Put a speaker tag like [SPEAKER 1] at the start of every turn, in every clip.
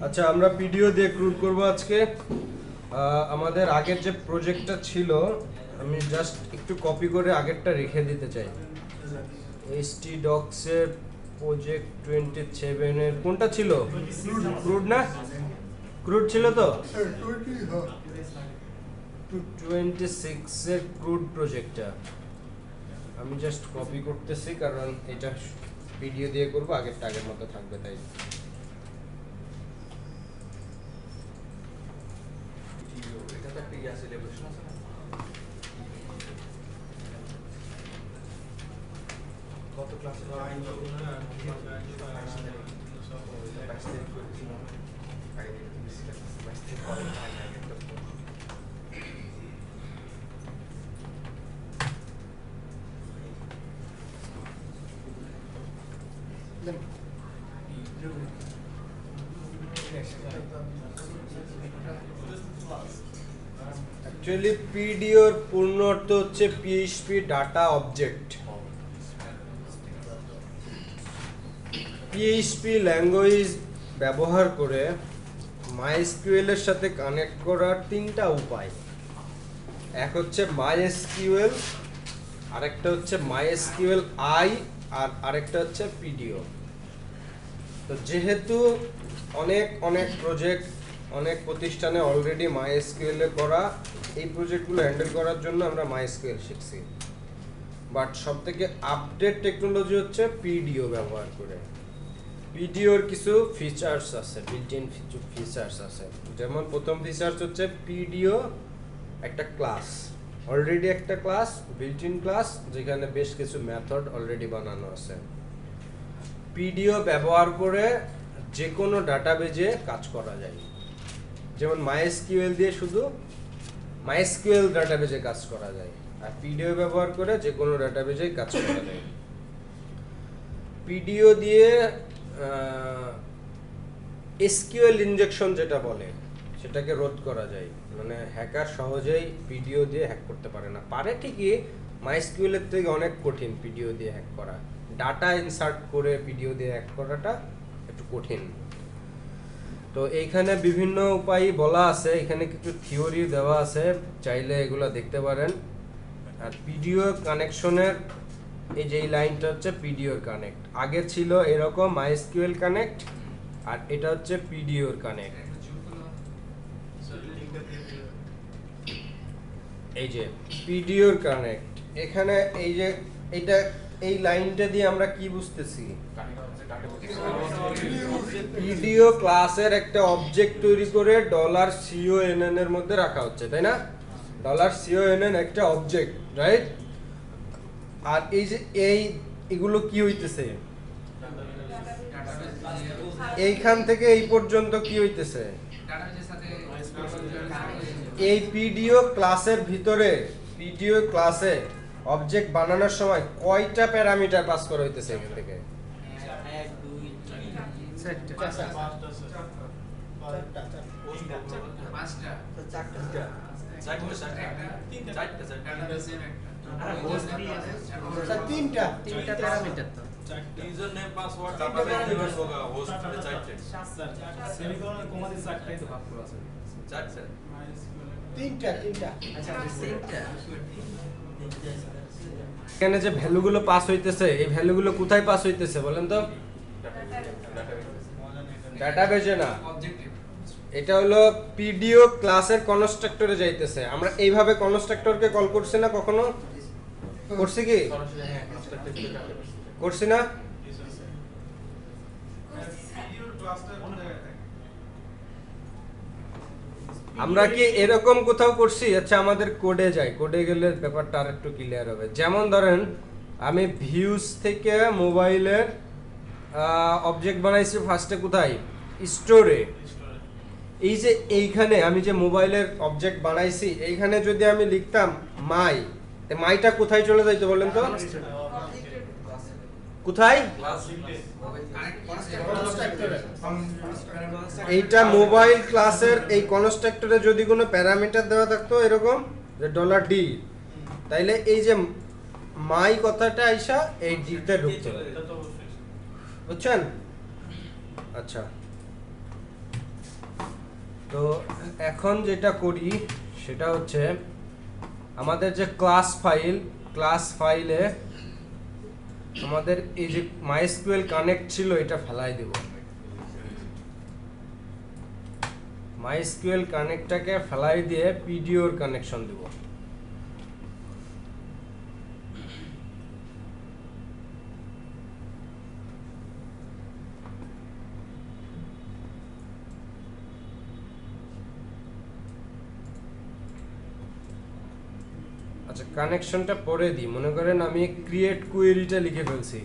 [SPEAKER 1] আচ্ছা, আমরা পিডিও দিয়ে ক্রুড করব আজকে। আমাদের আগের যে প্রজেক্টটা ছিল, আমি জাস্ট একটু কপি করে আগেরটা রেখে দিতে চাই। এইচটি ডক্স এর প্রজেক্ট 27 এর কোনটা ছিল? ক্রুড না? ক্রুড ছিল তো? 26 এর ক্রুড প্রজেক্টটা আমি জাস্ট কপি করতেছি, কারণ এটা ভিডিও দিয়ে করব, আগেরটা আগের মতো থাকবে তাই। অ্যাকচুয়ালি পিডিওর পূর্ণ অর্থ হচ্ছে PHP data object. PHP language ব্যবহার করে মাইএসকিউএল এর সাথে কানেক্ট করার তিনটা উপায়। এক হচ্ছে মাইএসকিউএল, আরেকটা হচ্ছে মাইএসকিউএল আই, আর আরেকটা হচ্ছে পিডিও। তো যেহেতু অনেক প্রজেক্ট অনেক প্রতিষ্ঠানে অলরেডি মাইএসকিউএল এ করা, এই প্রজেক্টগুলো হ্যান্ডেল করার জন্য আমরা মাইএসকিউএল শিখছি। বাট সবথেকে আপডেট টেকনোলজি হচ্ছে পিডিও ব্যবহার করে। পিডিওর কিছু ফিচার্স আছে, বিল্ট ইন ফিচার্স আছে। যেমন প্রথম ফিচার্স হচ্ছে পিডিও একটা ক্লাস, অলরেডি একটা ক্লাস, বিল্ট ইন ক্লাস, যেখানে বেশ কিছু মেথড অলরেডি বানানো আছে। পিডিও ব্যবহার করে যে কোনো ডাটাবেজে কাজ করা যায়। যেমন মাইএসকিউএল দিয়ে শুধু মাইএসকিউএল ডাটাবেজে কাজ করা যায়, আর পিডিও ব্যবহার করে যে কোনো ডাটাবেজে কাজ করা যায়। পিডিও দিয়ে এসকিউএল ইনজেকশন যেটা বলে, সেটাকে রোধ করা যায়। মানে হ্যাকার সহজেই পিডিও দিয়ে হ্যাক করতে পারে না। পারে ঠিকই, মাইএসকিউএল এর থেকে অনেক কঠিন পিডিও দিয়ে হ্যাক করা। ডাটা ইনসার্ট করে পিডিও দিয়ে হ্যাক করাটা একটু কঠিন। তো এইখানে বিভিন্ন উপায় বলা আছে, এখানে কিছু থিওরি দেওয়া আছে, চাইলে এগুলো দেখতে পারেন। আর পিডিও কানেকশনের এই যে লাইনটা হচ্ছে পিডিওর কানেক্ট। আগে ছিল এরকম মাইএসকিউএল কানেক্ট, আর এটা হচ্ছে পিডিওর কানেক্ট। এই যে পিডিওর কানেক্ট, এখানে এই যে এটা এই লাইনটা দিয়ে আমরা কি বুঝতেছি? পিডিও ক্লাসের একটা অবজেক্ট তৈরি করে $CONN এর মধ্যে রাখা হচ্ছে, তাই না? $CONN একটা অবজেক্ট, রাইট? আর এই যে এগুলো কি হইতেছে? এইখান থেকে এই পর্যন্ত কি হইতেছে? এই পিডিও ক্লাসের ভিতরে, পিডিও ক্লাসে অবজেক্ট বানানোর সময় কয়টা প্যারামিটার পাস করা হইতেছে এখান থেকে?
[SPEAKER 2] তিনটা প্যারামিটার তো
[SPEAKER 3] user name password database device होगा होस्ट पे चार्ट
[SPEAKER 4] সেমিকোলনের কমাতে চারটাই তো ভাগ করা আছে
[SPEAKER 3] चार्ट सर
[SPEAKER 2] তিনটা
[SPEAKER 4] আচ্ছা তিনটা
[SPEAKER 1] এখানে যে ভ্যালুগুলো পাস হইতেছে, এই ভ্যালুগুলো কোথায় পাস হইতেছে বলেন তো? ডাটাবেজে না, এটা হলো পিডিও ক্লাসের কনস্ট্রাক্টরে যাইতেছে। আমরা এইভাবে কনস্ট্রাক্টরকে কল করছি না কখনো? করছি কি? করছি না? আমরা কি এরকম কোথাও করছি? আচ্ছা, আমাদের কোডে যাই, কোডে গেলে ব্যাপারটা আর একটু ক্লিয়ার হবে। যেমন ধরেন আমি ভিউজ থেকে মোবাইলের অবজেক্ট বানাইছি ফার্স্টে কোথায়? স্টোরে। এই যে এইখানে আমি যে মোবাইলের অবজেক্ট বানাইছি, এইখানে যদি আমি লিখতাম মাইটা কোথায় চলে যাইতো বলেন তো? কোথায়? এইটা মোবাইল ক্লাসের এই কনস্ট্রাক্টরে যদি কোনো প্যারামিটার দেওয়া থাকতো এরকম যে $D, তাইলে এই যে মাই কথাটা আইসা এই ডিতে ঢুকতো, বুঝছেন? আচ্ছা, তো এখন যেটা করি সেটা হচ্ছে আমাদের যে ক্লাস ফাইলে আমাদের এই যে MySQL কানেক্ট ছিল এটা ফেলাই দেব। MySQL কানেক্টটাকে ফেলাই দিয়ে পিডিওর কানেকশন দেব। আচ্ছা, কানেকশনটা পরে দিই। মনে করেন আমি ক্রিয়েট কোয়েরিটা লিখে ফেলছি।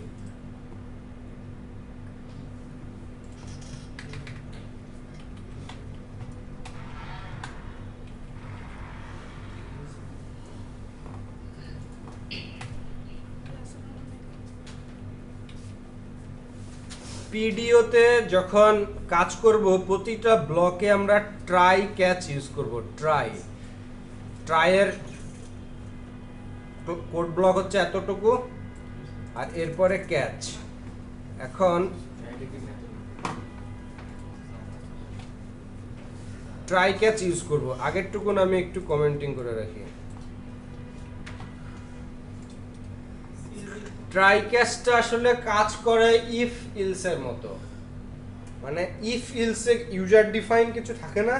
[SPEAKER 1] পিডিওতে যখন কাজ করব প্রতিটা ব্লকে আমরা ট্রাই ক্যাচ ইউজ করব। ট্রাইয়ের কোড ব্লক হচ্ছে এতটুকু আর এরপরে ক্যাচ। এখন ট্রাই ক্যাচ ইউজ করব। আগেরটুকুন আমি একটু কমেন্টিং করে রাখি। ট্রাই ক্যাচটা আসলে কাজ করে ইফ ইলস এর মতো, মানে if else a user define কিছু থাকে না,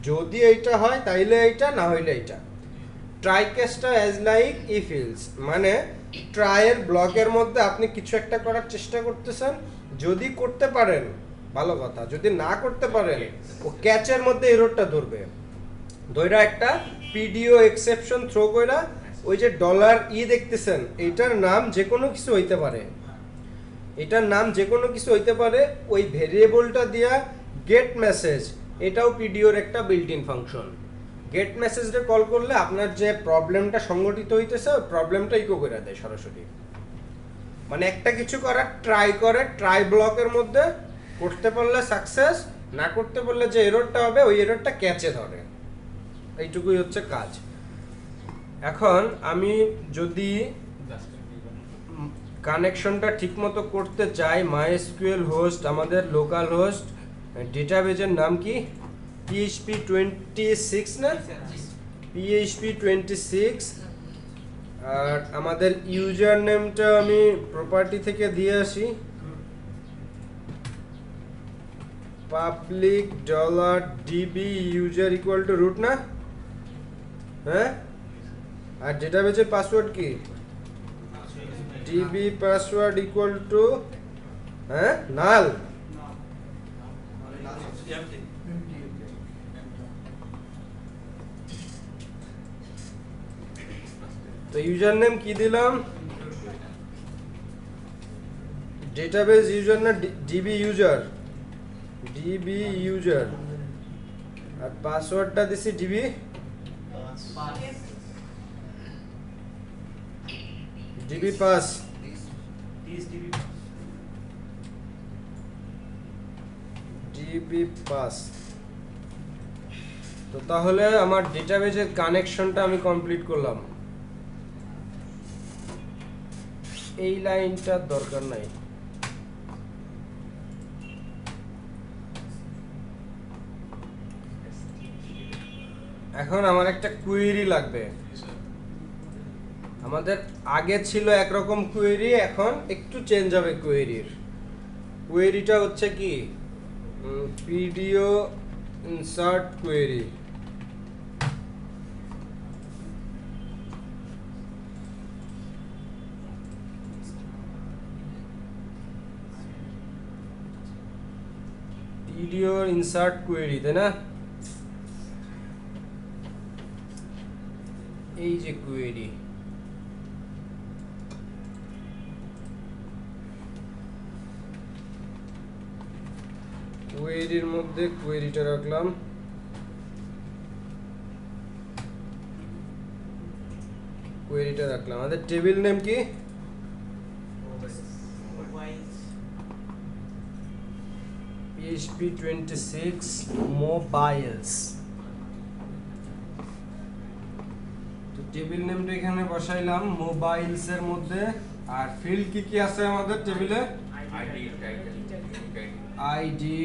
[SPEAKER 1] যদি এইটা হয় তাইলে এইটা, না হইলে এইটা। ট্রাই ক্যাচটা অ্যাজ লাইক ইফ ইলস, মানে ট্রাইয়ের ব্লকের মধ্যে আপনি কিছু একটা করার চেষ্টা করতেছেন, যদি করতে পারেন ভালো কথা, যদি না করতে পারেন ও ক্যাচের মধ্যে এররটা ধরবে। ধইরা একটা পিডিও এক্সেপশন থ্রো কইরা ওই যে $ই দেখতেছেন এইটার নাম যে কোনো কিছু হইতে পারে, এটার নাম যে কোনো কিছু হইতে পারে, ওই ভেরিয়েবলটা দিয়া গেট মেসেজ, এটাও পিডিওর একটা বিল্ট ইন ফাংশন। গেট মেসেজে কল করলে আপনার যে প্রবলেমটা সংগঠিত হইতেছে ওই প্রবলেমটা ইকো করে দেয় সরাসরি। মানে একটা কিছু করার ট্রাই করে, ট্রাই ব্লকের মধ্যে করতে পারলে সাকসেস, না করতে পারলে যে এররটা হবে ওই এররটা ক্যাচে ধরে। এইটুকুই হচ্ছে কাজ। এখন আমি যদি কানেকশনটা ঠিকমতো করতে চাই, MySQL হোস্ট আমাদের লোকাল হোস্ট, ডেটাবেজের নাম কি PHP26 না, PHP26, আর আমাদের ইউজার নেমটা আমি প্রপার্টি থেকে দিয়ে আসি, public $db user equal to root না, হ্যাঁ। আর ডেটাবেজের পাসওয়ার্ড কি db পাসওয়ার্ড ইকুয়াল টু হ্যাঁ নাল। তো ইউজার নেম কি দিলাম, ডেটাবেজ ইউজার না db ইউজার, আর পাসওয়ার্ডটা দিছি db পাস। তো তাহলে আমার ডেটাবেজের কানেকশনটা আমি কমপ্লিট করলাম। এই লাইনটার দরকার নাই। এখন আমার একটা কোয়েরি লাগবে। আমাদের আগে ছিল একরকম কোয়েরি, এখন একটু চেঞ্জ হবে কোয়েরির। কোয়েরিটা হচ্ছে কি PDO insert query. PDO insert query, তাই না? এই যে কোয়েরি, কোয়েরির মধ্যে কোয়েরিটা রাখলাম। আমাদের টেবিল নেম কি PHP26 মোবাইলস। তো টেবিল নেমটা এখানে বসাইলাম মোবাইলস এর মধ্যে। আর ফিল্ড কি কি আছে আমাদের টেবিলে? ID,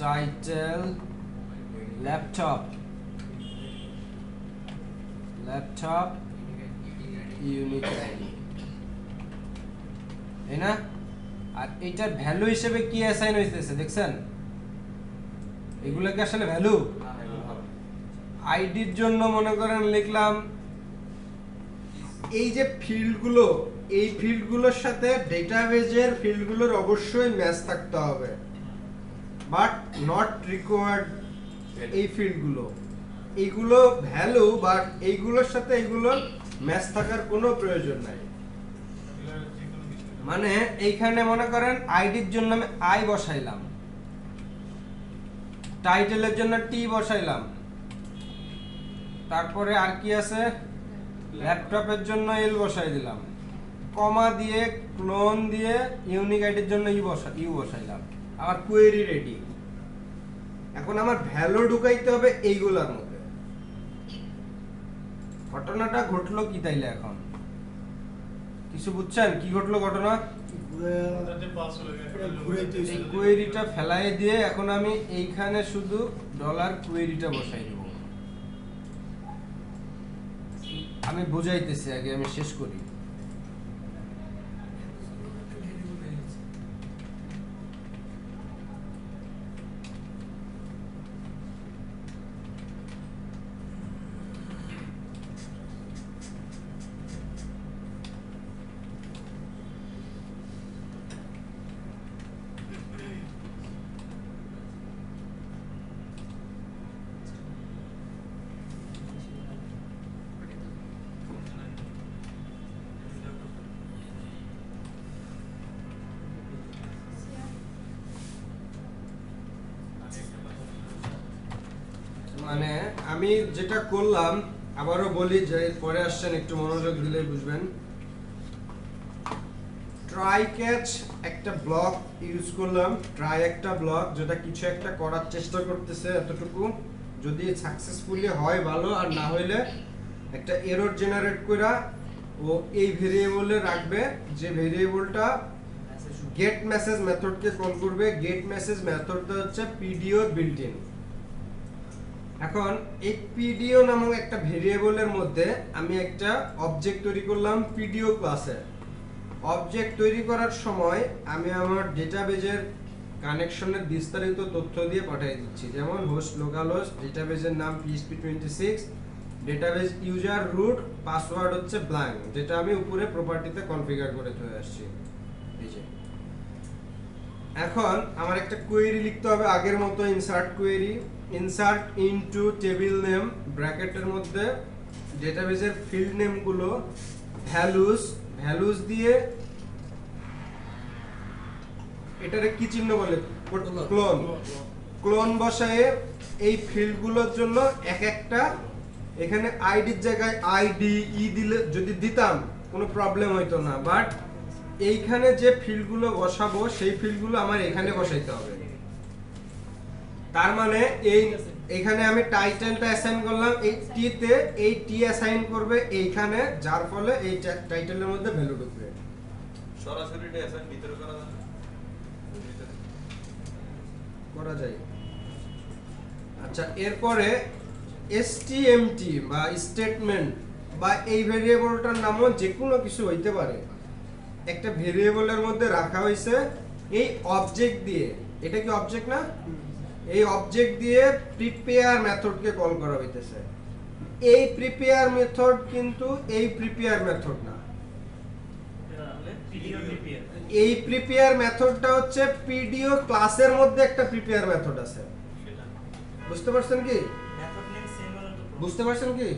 [SPEAKER 1] title laptop unique ID, তাই না? আর এটার ভ্যালু হিসেবে কি অ্যাসাইন হইতেছে দেখছেন? এগুলো কি আসলে ভ্যালু? আইডির জন্য মনে করেন লিখলাম এই যে ফিল্ডগুলো, এই ফিল্ডগুলোর সাথে ডেটাবেজের ফিল্ডগুলোর অবশ্যই ম্যাচ থাকতে হবে, বাট নট রিকোয়ার্ড এই ফিল্ডগুলো, এইগুলো ভ্যালু, বাট এইগুলোর সাথে এইগুলোর ম্যাচ থাকার কোনো প্রয়োজন নাই। মানে এইখানে মনে করেন আইডির জন্য আমি আই বসাইলাম, টাইটেলের জন্য টি বসাইলাম, তারপরে আর কি আছে, ল্যাপটপের জন্য এল বসাই দিলাম, কমা দিয়ে ক্লোন দিয়ে ইউনিক আইডির জন্য ইউ বসাইলাম, আমার কোয়েরি রেডি। এখন আমার ভ্যালু ঢুকাইতে হবে এইগুলোর মধ্যে। ঘটনাটা ঘটলো কি তাইলে? এখন কিছু বুঝছেন কি ঘটলো ঘটনা? এই কোয়েরিটা ফেলাই দিয়ে এখন আমি এইখানে শুধু ডলার কোয়েরিটা বসাই দেব। আমি বুঝাইতেছি, আগে আমি শেষ করি। মানে আমি যেটা করলাম আবারও বলি, যে পরে আসছেন একটু মনোযোগ দিলে বুঝবেন। ট্রাই ক্যাচ একটা ব্লক ইউজ করলাম, ট্রাই একটা ব্লক যেটা কিছু একটা করার চেষ্টা করতেছে এতটুকু, যদি সাকসেসফুলি হয় ভালো, আর না হইলে একটা এরর জেনারেট করা ও এই ভেরিয়েবলে রাখবে, যে ভেরিয়েবলটা গেট মেসেজ মেথডকে কল করবে। গেট মেসেজ মেথডটা হচ্ছে পিডিও বিল্ট ইন। এখন এই পিডিও নামক একটা ভেরিয়েবলের মধ্যে আমি একটা অবজেক্ট তৈরি করলাম পিডিও ক্লাসে। অবজেক্ট তৈরি করার সময় আমি আমার ডেটাবেজের কানেকশনের বিস্তারিত তথ্য দিয়ে পাঠিয়ে দিচ্ছি, যেমন হোস্ট লোকাল হোস্ট, ডেটাবেজের নাম PHP26, database user root, password হচ্ছে ব্ল্যাঙ্ক, যেটা আমি উপরে প্রপার্টিতে কনফিগার করে চলে আসছি। এই যে এখন আমার একটা কোয়েরি লিখতে হবে আগের মতো, insert query, insert into table name, ব্র্যাকেটের মধ্যে ডেটাবেজের ফিল্ড নেমগুলো ভ্যালুস দিয়ে, এটারে কি চিহ্ন বলে, ক্লোন বসায়ে এই ফিল্ডগুলোর জন্য এক একটা, এখানে আইডির জায়গায় আইডি ই দিলে যদি দিতাম কোনো প্রবলেম হইতো না, বাট এইখানে যে ফিল্ডগুলো বসাবো সেই ফিল্ডগুলো আমার এখানে বসাইতে হবে। তার মানে এইখানে আমি টাইটেলটা অ্যাসাইন করলাম এই টি তে, এই টি অ্যাসাইন করবে এইখানে, যার ফলে এই টাইটেলের মধ্যে ভ্যালু ঢুকবে।
[SPEAKER 3] সরাসরি এটা অ্যাসাইন ভিতরে করা যায় না?
[SPEAKER 1] করা যায়। আচ্ছা, এরপরে এসটিএমটি বা স্টেটমেন্ট বা এই ভেরিয়েবলটার নামও যে কোনো কিছু হইতে পারে, একটা ভেরিয়েবলের মধ্যে রাখা হয়েছে এই অবজেক্ট দিয়ে। এটা কি অবজেক্ট না? এই অবজেক্ট দিয়ে প্রিপেয়ার মেথডকে কল করা হইতেছে। এই প্রিপেয়ার মেথড কিন্তু এই প্রিপেয়ার মেথড না, এই প্রিপেয়ার মেথডটা হচ্ছে পিডিও ক্লাসের মধ্যে একটা প্রিপেয়ার মেথড আছে। বুঝতে পারছেন কি? বুঝতে পারছেন কি?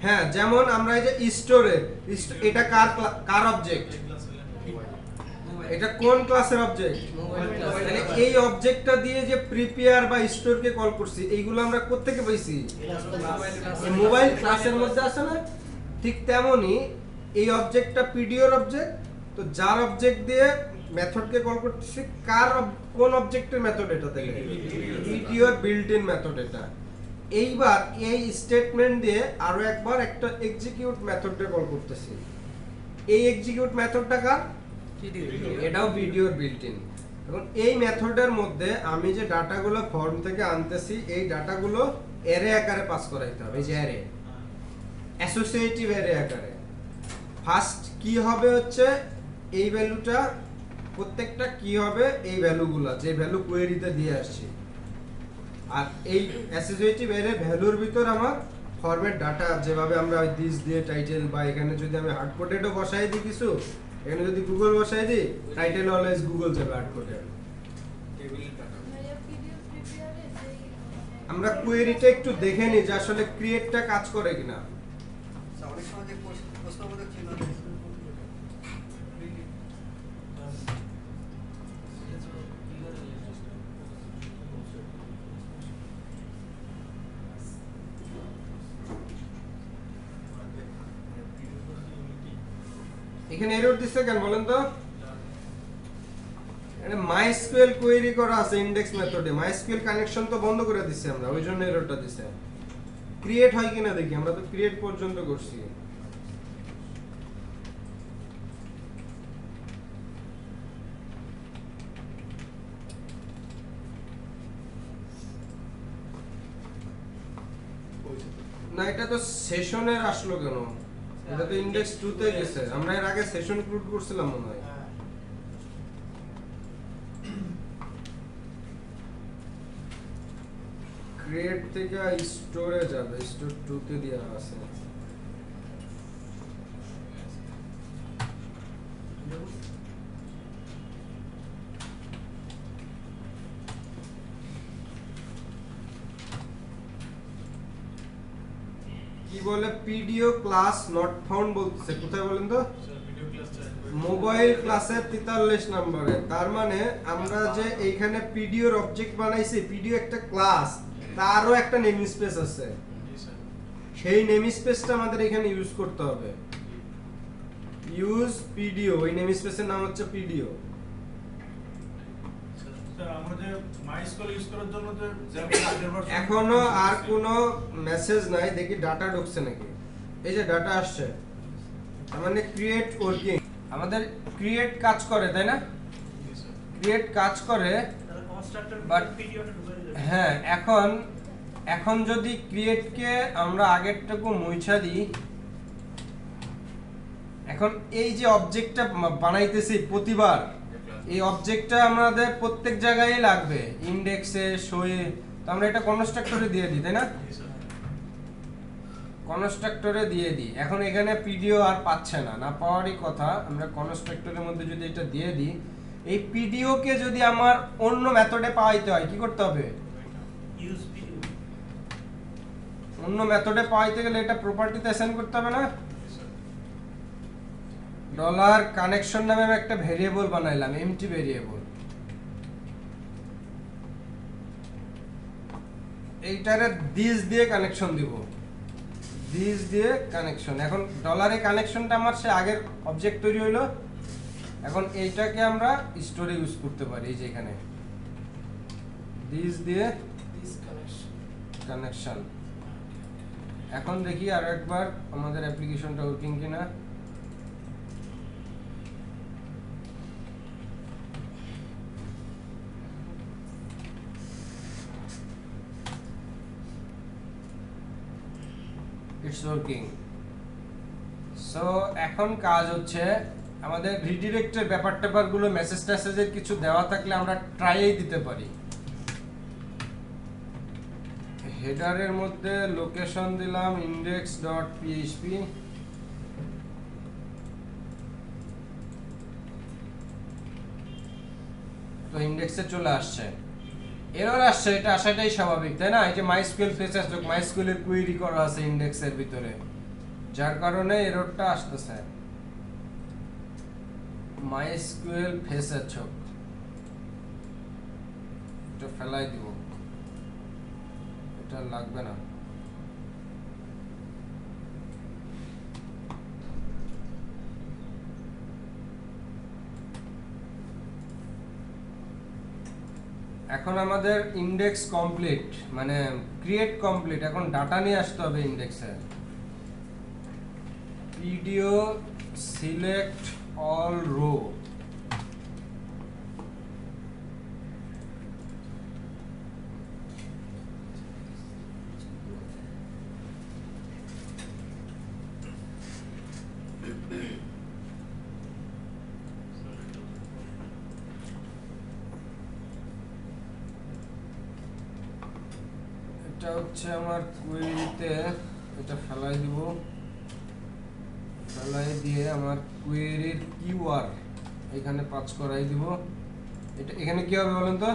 [SPEAKER 1] হ্যাঁ, যেমন আমরা এই যে স্টোরে, এটা কার অবজেক্ট, এটা কোন ক্লাসের অবজেক্ট, মানে এই অবজেক্টটা দিয়ে যে প্রিপেয়ার বা স্টোরকে কল করছি, এইগুলো আমরা কোত্থেকে পাইছি? মোবাইল ক্লাসের মধ্যে আছে না? ঠিক তেমনি এই অবজেক্টটা পিডিওর অবজেক্ট, তো যার অবজেক্ট দিয়ে মেথডকে কল করতেছি, কোন অবজেক্টের মেথড এটা থেকে? পিডিওর বিল্ট ইন মেথড এটা। এইবার এই স্টেটমেন্ট দিয়ে আরো একবার একটা এক্সিকিউট মেথডকে কল করতেছি। এই এক্সিকিউট মেথডটা কার? এটাও ভিডিওর বিল্ট ইন। এখন এই মেথডের মধ্যে আমি যে ডাটাগুলো ফর্ম থেকে আনতেছি এই ডাটাগুলো অ্যারে আকারে পাস করাইতে হবে, এই যে অ্যারে অ্যাসোসিয়েটিভ অ্যারে আকারে। ফার্স্ট কি হবে হচ্ছে এই ভ্যালুটা, প্রত্যেকটা কি হবে এই ভ্যালুগুলো যে ভ্যালু কোয়েরিতে দিয়ে আসছি, আর এই অ্যাসোসিয়েটিভ অ্যারে ভ্যালুর ভিতর আমার ফরম্যাট ডাটা যেভাবে আমরা দিস দিয়ে টাইটেল, বা এখানে যদি আমি হার্ড কোডেডও বসাই দিই কিছু, এখানে যদি গুগল বসাই দিই টাইটেল অলওয়েজ গুগল যাবে হার্ড কোডে। আমরা কোয়েরিটা একটু দেখে নিই যে আসলে ক্রিয়েটটা কাজ করে কিনা।
[SPEAKER 2] অনেক সময় যে প্রশ্নবোধক চিহ্ন
[SPEAKER 1] এখানে এরর দিচ্ছে কেন বলেন তো? এটা মাইস্কুয়েল কোয়েরি করা আছে ইনডেক্স মেথডে, মাইস্কুয়েল কানেকশন তো বন্ধ করে দিচ্ছি আমরা, ওই জন্য এররটা দিচ্ছে। ক্রিয়েট হয় কিনা দেখি, আমরা তো ক্রিয়েট পর্যন্ত করছি। না এটা তো সেশনের আসলো কেন? এটা তো ইনডেক্স 2 তে গেছে, আমরা এর আগে সেশন ক্রিয়েট করছিলাম মনে হয়। ক্রিয়েট থেকে স্টোরে যাবে, স্টোর 2 তে দেয়া আছে। কি বলে পিডিও ক্লাস নট ফাউন্ড বলতেছে, কোথায় বলেন তো? মোবাইল ক্লাসের 43 নম্বরে। তার মানে আমরা যে এইখানে পিডিওর অবজেক্ট বানাইছি, পিডিও একটা ক্লাস, তারও একটা নেম স্পেস আছে, সেই নেম স্পেসটা আমাদের এখানে ইউজ করতে হবে। ইউজ পিডিও, ওই নেম স্পেসের নাম হচ্ছে পিডিও। এখনো আর কোনো মেসেজ নাই, দেখি ডাটা ঢুকছে নাকি। এই যে ডাটা আসছে, তার মানে ক্রিয়েট ওয়ার্কিং। আমাদের ক্রিয়েট কাজ করে তাই না? ক্রিয়েট কাজ করে, বাট হ্যাঁ এখন যদি ক্রিয়েটকে আমরা আগেরটুকু মুছা দিই, এখন এই যে অবজেক্টটা বানাইতেছি প্রতিবার, এই অবজেক্টটা আমাদের প্রত্যেক জায়গায় লাগবে, ইনডেক্সে, শোয়ে। তো আমরা এটা কনস্ট্রাক্টরে দিয়ে দিই তাই না? কনস্ট্রাক্টরে দিয়ে দিই। এখন এখানে পিডিও আর পাচ্ছে না, না পাওয়ারই কথা। আমরা কনস্ট্রাক্টরের মধ্যে যদি এটা দিয়ে দিই, এই পিডিও কে যদি আমার অন্য মেথডে পাইতে হয় কি করতে হবে?
[SPEAKER 2] Use PDO.
[SPEAKER 1] অন্য মেথডে পাইতে গেলে এটা প্রপার্টিতে অ্যাসাইন করতে হবে না? ডলার কানেকশন নামে আমি একটা ভেরিয়েবল বানাইলাম, এমটি ভেরিয়েবল। এইটারে দিস দিয়ে কানেকশন দিব, দিস দিয়ে কানেকশন। এখন ডলারে কানেকশনটা আমার সে আগের অবজেক্ট তৈরি হইলো, এখন এইটাকে আমরা স্টোরে ইউজ করতে পারি। এই যে এখানে দিস দিয়ে কানেকশন। এখন দেখি আর একবার আমাদের অ্যাপ্লিকেশনটা ওয়ার্কিং কিনা। It's working. সো এখন কাজ হচ্ছে আমাদের রিডিরেক্টের ব্যাপারগুলো, মেসেজ টেসেজের কিছু দেওয়া থাকলে আমরা ট্রাইই দিতে পারি। হেডারের মধ্যে লোকেশন দিলাম index.php, তো ইনডেক্সে চলে আসছে। এরর আসছে, এটা আসাটাই স্বাভাবিক তাই না? এই যে মাইস্কুয়েল ফেসেস, মাইস্কুয়েলের কোয়েরি করা আছে ইনডেক্সের ভিতরে, যার কারণে এররটা আসতেছে। মাইস্কুয়েল ফেসেস চোখ, এটা ফেলাই দিব, এটা লাগবে না। এখন আমাদের ইনডেক্স কমপ্লিট, মানে ক্রিয়েট কমপ্লিট। এখন ডাটা নিয়ে আসতে হবে ইনডেক্সে। ভিডিও সিলেক্ট অল রো, এটা হচ্ছে আমার কুয়েরিতে, এটা ফেলাই দিব, ফেলাই দিয়ে আমার কুয়েরির কিওয়ার্ড এখানে পাঁচ করাই দিব। এটা এখানে কি হবে বলেন তো?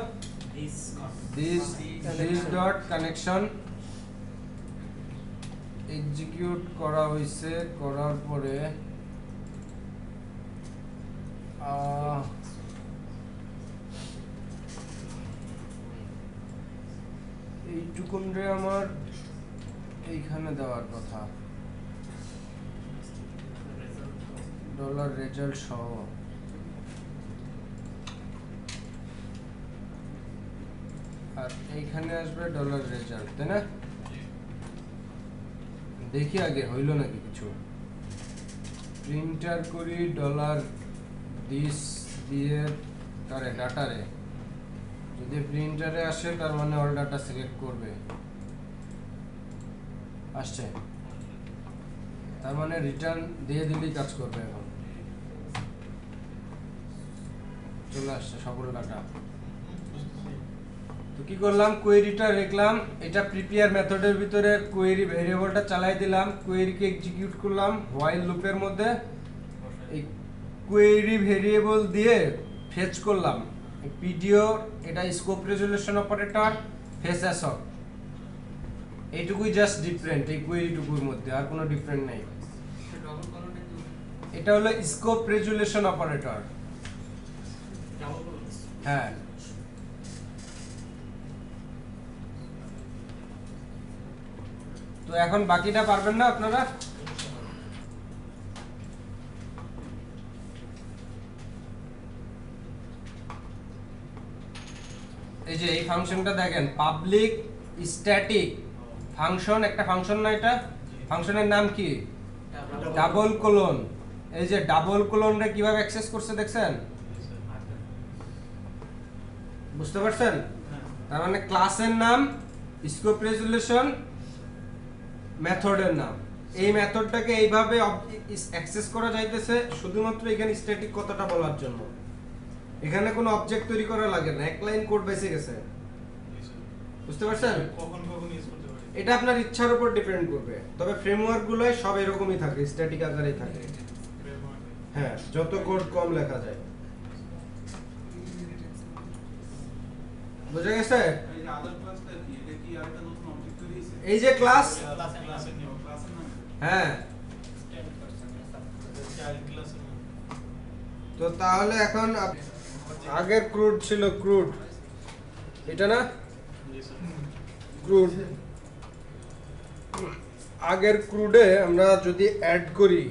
[SPEAKER 1] this dot connection এক্সিকিউট করা হয়েছে, করার পরে এইটুকুন রে আমার এইখানে দেওয়ার কথা, ডলার রেজাল্ট সহ। আর এইখানে আসবে ডলার রেজাল্ট, তাই না? দেখি আগে হইল নাকি কিছু। প্রিন্টার করি ডলার দিস দিয়ে তারে ডাটারে, যদি প্রিন্টারে আসে তার মানে অল ডাটা সিলেক্ট করবে, আসছে, তার মানে রিটার্ন দিয়ে দিলেই কাজ করবে। এখন চলে আসছে সকল ডাটা। তো কি করলাম, কোয়েরিটা লিখলাম, এটা প্রিপেয়ার মেথডের ভিতরে কোয়েরি ভেরিয়েবলটা চালাই দিলাম, কোয়েরিকে এক্সিকিউট করলাম হোয়াইল লুপের মধ্যে, এই কোয়েরি ভেরিয়েবল দিয়ে ফেচ করলাম পিডিও, এটা স্কোপ রেজুলেশন অপারেটর, ফেচ অ্যাসক, এইটুকুই জাস্ট ডিফারেন্ট এই কোয়েরিটুকুর মধ্যে, আর কোনো ডিফারেন্ট নেই। এটা হলো স্কোপ রেজুলেশন অপারেটর। হ্যাঁ, তো এখন বাকিটা পারবেন না আপনারা? এই যে এই ফাংশনটা দেখেন, পাবলিক স্ট্যাটিক ফাংশন, একটা ফাংশন না, এটা ফাংশনের নাম কি? Double colon. এই যে ডাবল কোলন রে কিভাবে অ্যাক্সেস করছে দেখছেন? বুঝতে পারছেন? তার মানে ক্লাসের নাম, স্কোপ রেজুলেশন, মেথডের নাম। এই মেথডটাকে এইভাবে অ্যাক্সেস করা যাইতেছে শুধুমাত্র এখানে স্ট্যাটিক কথাটা বলার জন্য। এখানে কোনো অবজেক্ট তৈরি করা লাগে না, এক লাইন কোড বেঁচে গেছে। বুঝতে পারছেন?
[SPEAKER 3] কখন ইউজ করতে পারি
[SPEAKER 1] এটা আপনার ইচ্ছার উপর ডিপেন্ড করবে, তবে ফ্রেমওয়ার্ক গুলোই সব এরকমই থাকে, স্ট্যাটিক আকারেই থাকে। হ্যাঁ, যত কোড কম লেখা যায়। বুঝা গেছে?
[SPEAKER 3] এই যে আদার ক্লাসটা কি, এটা কি আরেকটা নতুন অবজেক্ট তৈরি হইছে?
[SPEAKER 1] এই যে ক্লাস,
[SPEAKER 3] ক্লাসের নিয়ম, ক্লাসের নাম
[SPEAKER 1] হ্যাঁ।
[SPEAKER 3] চাইল্ড ক্লাসের নাম।
[SPEAKER 1] তো তাহলে এখন আগের ক্রুড ছিল, ক্রুড এটা না,
[SPEAKER 3] জি স্যার।
[SPEAKER 1] ক্রুড। আগের ক্রুডে আমরা যদি অ্যাড করি,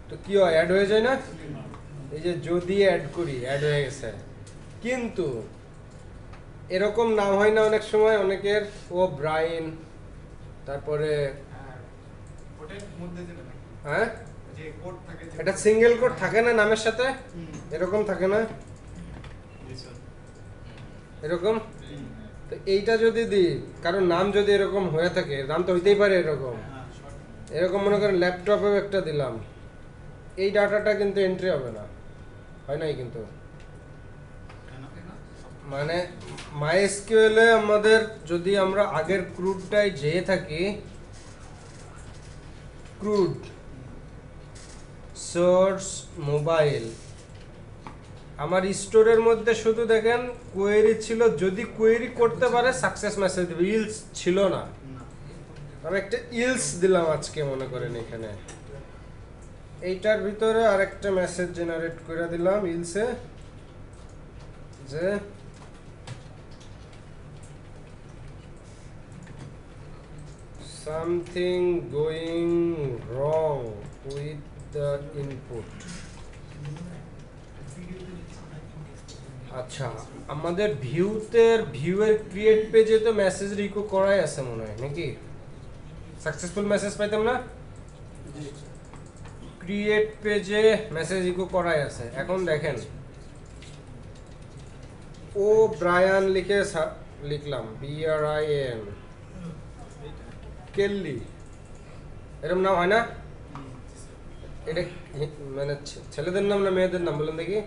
[SPEAKER 1] তো কি হয়, অ্যাড হয়ে যায় না? এই যে যদি অ্যাড করি, অ্যাড হয়ে গেছে। কিন্তু এরকম নাম হয় না অনেক সময় অনেকের, ও ব্রাইন, তারপরে
[SPEAKER 4] ওটার মধ্যে যেটা
[SPEAKER 1] হ্যাঁ,
[SPEAKER 4] যে কোড থাকে,
[SPEAKER 1] এটা সিঙ্গেল কোড থাকে না নামের সাথে, এরকম থাকে না,
[SPEAKER 3] জি স্যার।
[SPEAKER 1] এরকম। তো এইটা যদি দিই, কারণ নাম যদি এরকম হয়ে থাকে, নাম তো হইতেই পারে এরকম, এরকম মনে করেন ল্যাপটপেও একটা দিলাম, এই ডাটাটা কিন্তু এন্ট্রি হবে না, হয় নাই কিন্তু। মানে মাইএসকিউএল এ আমাদের যদি আমরা আগের ক্রুডটাই যেয়ে থাকি, ক্রুড সোর্স মোবাইল, আমার স্টোরের মধ্যে শুধু দেখেন কোয়েরি ছিল, যদি কোয়েরি করতে পারে সাকসেস মেসেজ দিবে, ইলস ছিল না। আমি একটা ইলস দিলাম আজকে মনে করেন এখানে, এইটার ভিতরে আরেকটা মেসেজ জেনারেট করে দিলাম ইলসে, যে something going wrong with the input। আচ্ছা, আমাদের ভিউয়ের ক্রিয়েট পেজে তো মেসেজ রিকো করাই আছে মনে হয় নাকি? সাকসেসফুল মেসেজ পাইতাম না? ক্রিয়েট পেজে মেসেজ রিকো করাই আছে। এখন দেখেন, ও ব্রায়ান লিখলাম, BRIAN, কেল্লি, এরকম নাম হয় না? এটা মানে ছেলেদের নাম না মেয়েদের নাম বলেন দেখি?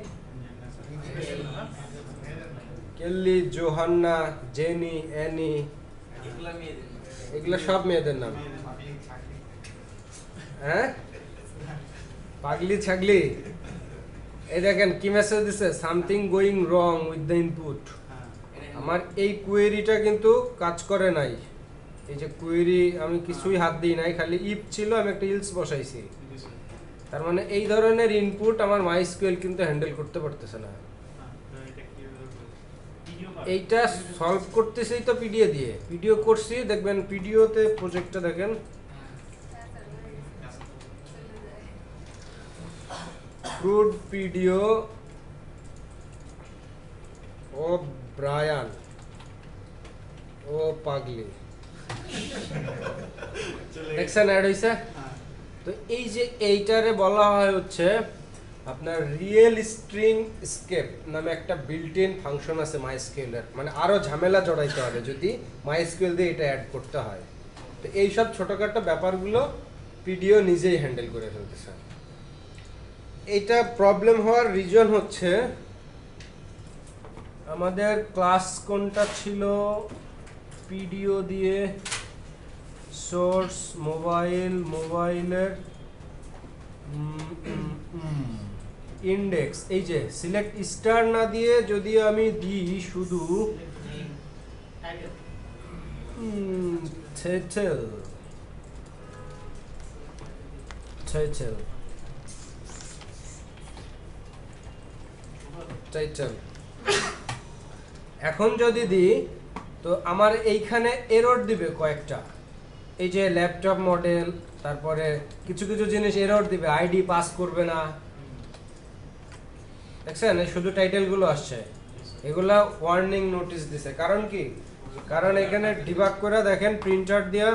[SPEAKER 1] কেল্লি, জোহান্না, জেনি, অ্যানি,
[SPEAKER 3] এগুলা মেয়েদের না।
[SPEAKER 1] এগুলো সব মেয়েদের নাম।
[SPEAKER 4] পাগলি, ছাগলি।
[SPEAKER 1] হ্যাঁ, পাগলি ছাগলি। এই দেখেন কি মেসেজ দিছে, something going wrong with the input. আমার এই কোয়েরিটা কিন্তু কাজ করে নাই। এই যে কোয়েরি আমি কিছুই হাত দিই নাই, খালি ইফ ছিল, আমি একটা ইলস বসাইছি। তার মানে এই ধরনের ইনপুট আমার মাইস্কুয়েল কিন্তু হ্যান্ডেল করতে পারতেছে না। এইটা সলভ করতেছেই তো পিডিও দিয়ে, পিডিও করছি, দেখবেন পিডিওতে প্রজেক্টটা দেখেন, ক্রুড পিডিও ও ব্রায়ান ও পাগলি, দেখছেন অ্যাড হইছে। তো এই যে এইটারে বলা হয় হচ্ছে আপনার রিয়েল স্ট্রিং স্কেপ নামে একটা বিল্ট ইন ফাংশন আছে মাইস্কুয়েলের, মানে আরো ঝামেলা জড়াইতে হবে যদি মাইস্কুয়েল দিয়ে এটা অ্যাড করতে হয়। তো এইসব ছোটখাটো ব্যাপারগুলো পিডিও নিজেই হ্যান্ডেল করে ফেলতেছে। এইটা প্রবলেম হওয়ার রিজন হচ্ছে আমাদের ক্লাস কোনটা ছিল, পিডিও দিয়ে সোর্স মোবাইলের ইন্ডেক্স, এই যে সিলেক্ট স্টার না দিয়ে যদি আমি দিই শুধু টাইটেল, এখন যদি দিই তো আমার এইখানে এরর দিবে কয়েকটা। এই যে ল্যাপটপ মডেল, তারপরে কিছু কিছু জিনিস এরর দিবে, আইডি পাস করবে না, দেখছেন এই শুধু টাইটেলগুলো আসছে, এগুলা ওয়ার্নিং নোটিশ দিছে। কারণ কি, কারণ এখানে ডিবাগ করে দেখেন প্রিন্টার দিয়া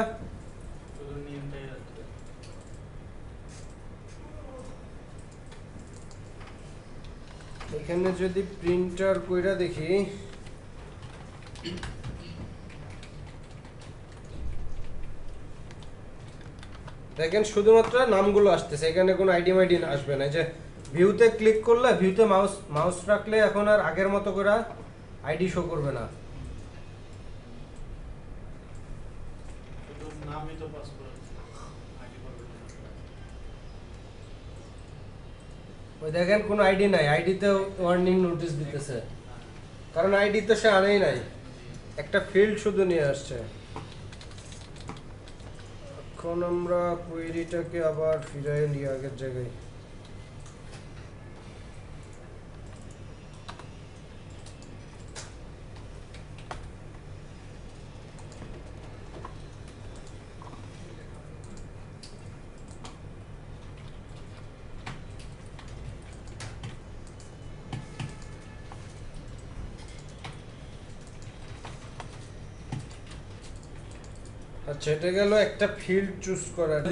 [SPEAKER 1] এখানে যদি প্রিন্টার কইরা দেখি, দেখেন শুধুমাত্র নামগুলো আসতেছে, এখানে কোনো আইডি মাইডি আসবে না। যে ভিউতে ক্লিক করলে, ভিউতে মাউস রাখলে এখন আর আগের মতো করে আইডি শো করবে না। ওই দেখেন কোনো আইডি নাই, আইডিতে ওয়ার্নিং নোটিশ দিতেছে, কারণ আইডি তো সে আনেই নাই, একটা ফিল্ড শুধু নিয়ে আসছে। এখন আমরা কোয়েরিটাকে আবার ফিরিয়ে নিয়ে আগের জায়গায়। আচ্ছা, এটা গেল একটা ফিল্ড চুজ করার।